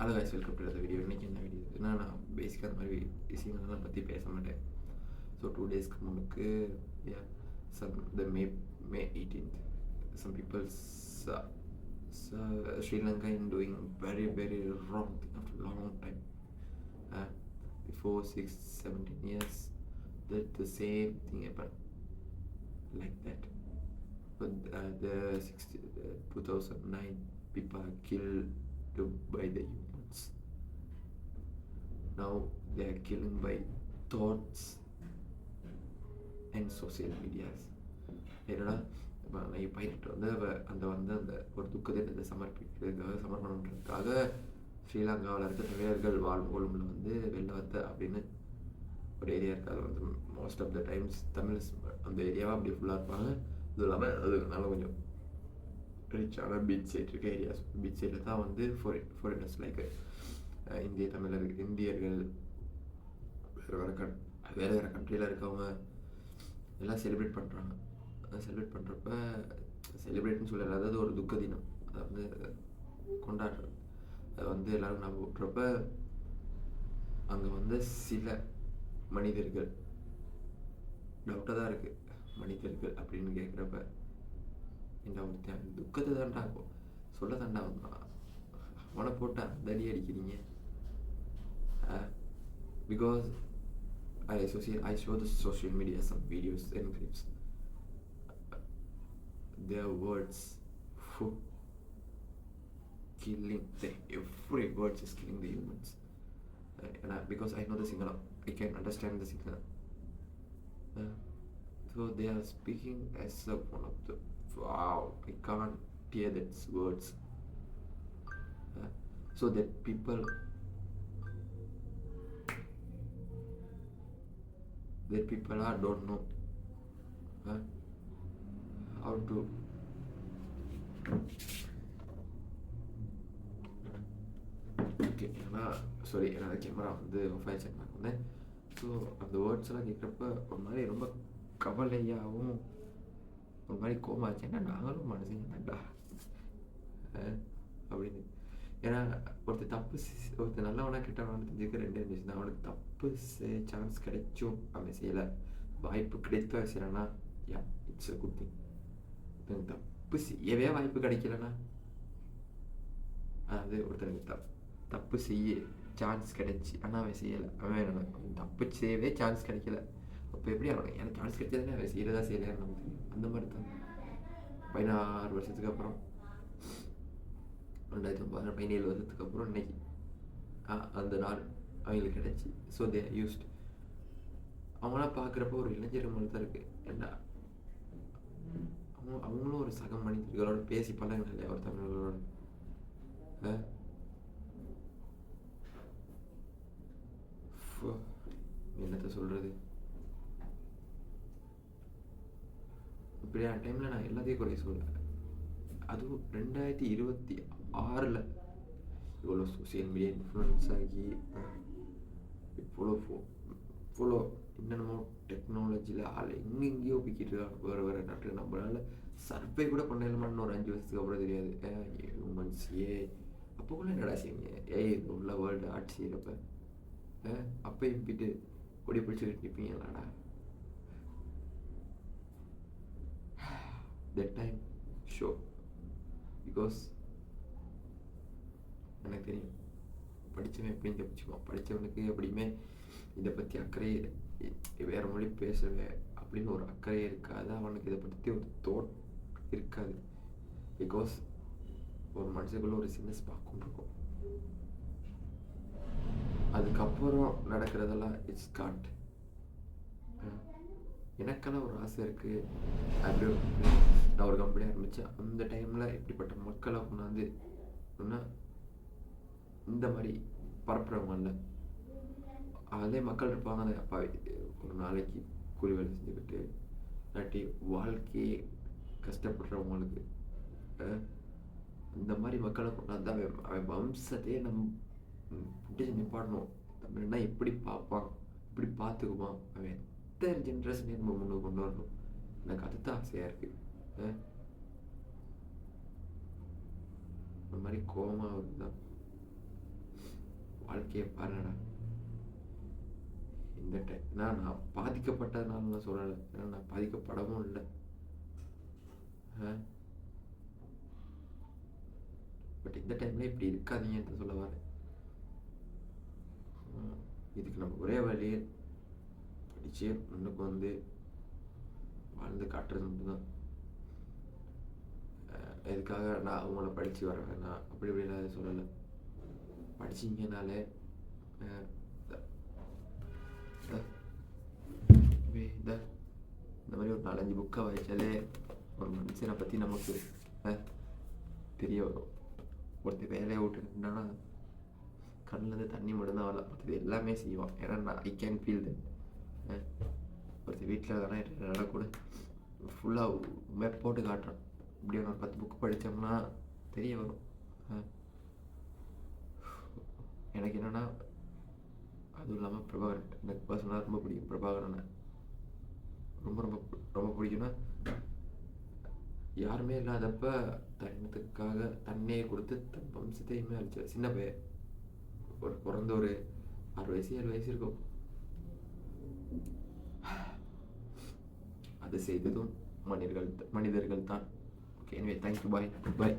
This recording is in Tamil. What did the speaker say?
Hello guys, welcome to the video. இன்றைக்கி என்ன வீடியோ இருக்குன்னா, நான் பேசிக்காக அந்த மாதிரி விஷயங்கள்லாம் பற்றி பேச மாட்டேன். ஸோ 2 டேஸ்க்கு முன்னுக்கு மே 18th some people Sri Lanka in doing very very wrong thing after a long time. Before 6-17 years that the same thing happened like that. But the 2009 people are killed by the humans. Now they are killing by thoughts and social medias. என்னடா இப்போ நான் பையன்கிட்ட வந்து அந்த ஒரு துக்க தினத்தை சமர்ப்பணன்றதுக்காக ஸ்ரீலங்காவில் இருக்க தமிழர்கள் வாழும் கொழும்புல வந்து வெள்ளவத்த அப்படின்னு ஒரு ஏரியா இருக்குது. அது வந்து most of the times Tamils அந்த ஏரியாவை அப்படி ஃபுல்லாக இருப்பாங்க. இதுவும் இல்லாமல் அதனால கொஞ்சம் ரிச்சான பீச் சைட் இருக்க ஏரியாஸ். பீச் சைடில் தான் வந்து ஃபாரினர்ஸ் லைக் இந்தியர்கள் வேறு வேறு கண்ட்ரியில் இருக்கவங்க எல்லாம் செலிப்ரேட் பண்ணுறாங்க. செலிப்ரேட் பண்ணுறப்ப செலிப்ரேட்னு சொல்லல, அதாவது ஒரு துக்க தினம், அதை வந்து கொண்டாடுறது. அதை வந்து எல்லோரும் நான் விட்றப்ப அங்கே வந்து சில மனிதர்கள் டவுட்டாக தான் இருக்குது. மனிதர்கள் அப்படின்னு கேட்குறப்ப இந்த ஒருத்தன் துக்கத்தை தாண்டா சொல்ல தாண்டா வந்தான், அவனை போட்டா தடி அடிக்கிறீங்க. Because I show the social media some videos and clips. Their words for killing every word is killing the humans. And because I know the Sinhala, I can understand the Sinhala. So they are speaking as one of the wow, I can't hear those words. So that people don't know how to sorry, என்னோட கேமரா வந்து ஆஃப் ஆயிடுச்சு. நான் வந்தேன். ஸோ அந்த வேர்ட்ஸ் எல்லாம் கேட்குறப்ப ஒரு மாதிரி ரொம்ப கவலையாகவும் ஒரு மாதிரி கோமாச்சு. ஏன்னா நாங்களும் மனுஷங்கடா அப்படின்னு. ஏன்னா ஒருத்தர் நல்லவனா கிட்டவனான்னு தெரிஞ்சுக்க ரெண்டே இருந்துச்சு. அவனுக்கு தப்பு சான்ஸ் கிடைச்சும் அவன் செய்யலை, வாய்ப்பு கிடைத்தும் அவன் செய்யலைன்னா இட்ஸ் அ குட் திங். தப்பு செய்யவே வாய்ப்பு கிடைக்கலன்னா, அதாவது ஒருத்தனுக்கு தப்பு செய்ய சான்ஸ் கிடைச்சி ஆனால் அவன் செய்யலை, அவன் தப்பு செய்யவே சான்ஸ் கிடைக்கல. அப்போ எப்படி அவனுக்கு எனக்கு சான்ஸ் கிடைச்சதுன்னு அவன் செய்யறதா செய்யலைன்னு நமக்கு தெரியும். அந்த மாதிரி தான் 16 வருஷத்துக்கு அப்புறம் 2017 வருஷத்துக்கு அப்புறம் இன்னைக்கு அந்த நாள் அவங்களுக்கு கிடைச்சி. So they used. அவங்களாம் பார்க்குறப்போ ஒரு இளைஞர் மாதிரி தான் இருக்குது. ஏன்னா அவங்களும் ஒரு சக மனிதர்களோட பேசி பழகின இல்லையா ஒரு தமிழர்களோட. என்னத்தை சொல்கிறது, இப்படியான டைமில் நான் எல்லாத்தையும் குறைய சொல்கிறேன். அதுவும் 2026 இவ்வளோ சோசியல் மீடியா இன்ஃப்ளூயன்ஸ் ஆகி இவ்வளோ என்னென்னமோ டெக்னாலஜியில் ஆள் எங்கெங்கேயோ போய்கிட்டு இருக்காங்க. வேறு நாட்டில் நம்மளால சர்வே கூட பண்ணலாமான்னு ஒரு 5 வருஷத்துக்கு அப்புறம் தெரியாது. ஹியூமன்ஸ் அப்போ கூட என்னடா செய்யுங்க இது உள்ள வேர்ல்டு ஆட்சி செய்கிறப்ப அப்பையும் போயிட்டு கொடி பிடிச்சிக்கிட்டு நிற்பீங்களாடா. that time show because எனக்கு தெரியும் படித்தவன் எப்படின்னு தப்பிச்சுக்குவான். படித்தவனுக்கு எப்படியுமே இதை பற்றி அக்கறை, வேறு மொழி பேசுவேன் அப்படின்னு ஒரு அக்கறையே இருக்காது. அவனுக்கு இதை பற்றி ஒரு தோட் இருக்காது. பிகாஸ் ஒரு மனுஷனுக்குள்ள ஒரு சின்ன ஸ்பாக்கும் இருக்கும். அதுக்கப்புறம் நடக்கிறதெல்லாம் இட்ஸ் காட். எனக்கெல்லாம் ஒரு ஆசை இருக்குது. அப்படி நான் ஒரு கம்பெனி ஆரம்பித்தேன். அந்த டைமில் இப்படிப்பட்ட மக்களை கொண்டாந்து இந்த மாதிரி பரப்புறவங்க இல்லை, அதே மக்கள் இருப்பாங்க. அப்பா ஒரு நாளைக்கு கூலி வேலை செஞ்சுக்கிட்டு இல்லாட்டி வாழ்க்கையே கஷ்டப்படுறவங்களுக்கு இந்த மாதிரி மக்களை கொண்டாந்து அவன் வம்சத்தையே பிடிச்சி நிப்பாடணும். தமிழ்னா எப்படி பார்ப்பான், எப்படி பார்த்துக்குவான், அவன் எத்தனை ஜென்ரேஷனே நம்ம முன்னுக்கு கொண்டு வரணும். எனக்கு அதுதான் ஆசையாக இருக்குது. ஒரு மாதிரி கோபமாக வருதுதான். வாழ்க்கையை பாருடா. இந்த டைம் நான் பாதிக்கப்பட்டதுனால நான் சொல்லலை, ஏன்னா நான் பாதிக்கப்படவும் இல்லை. பட் இந்த டைம்ல இப்படி இருக்காதீங்கன்னு சொல்ல வரேன். இதுக்கு நம்ம ஒரே வழி படிச்சு முன்னுக்கு வந்து வாழ்ந்து காட்டுறது மட்டும்தான். இதுக்காக நான் அவங்கள படித்து வரேன், நான் அப்படி இப்படிலாம் அதை சொல்லலை. படிச்சிங்கனாலே இந்த மாதிரி ஒரு 4-5 புக்கை வாய்ச்சாலே ஒரு மனுஷனை பற்றி நமக்கு தெரிய வரும். ஒருத்தர் வேலையை விட்டுட்டுனா கண்ணில் தண்ணி மட்டும்தான் வரல, மற்றது எல்லாமே செய்வான். ஏன்னா நான் ஐ கேன் ஃபீல் தட். ஒருத்தர் வீட்டில் தானே என்னால் கூட ஃபுல்லாக மேப் போட்டு காட்டுறான். இப்படி ஒரு 10 புக்கு படித்தோம்னா தெரிய வரும். எனக்கு என்னென்னா, அதுவும் இல்லாமல் பிரபாகரன் எனக்கு பர்சனலாக ரொம்ப பிடிக்கும். பிரபாகரனை ரொம்ப ரொம்ப ரொம்ப பிடிக்கும்னா, யாருமே இல்லாதப்ப தன்னத்துக்காக தன்னையே கொடுத்து தன் வம்சத்தையுமே அழிச்சார். சின்ன பையன், ஒரு பிறந்த ஒரு 6 வயசு 7 வயசு இருக்கும். அது செய்ததும் மனிதர்கள் தான். Okay, anyway, thank you, bye.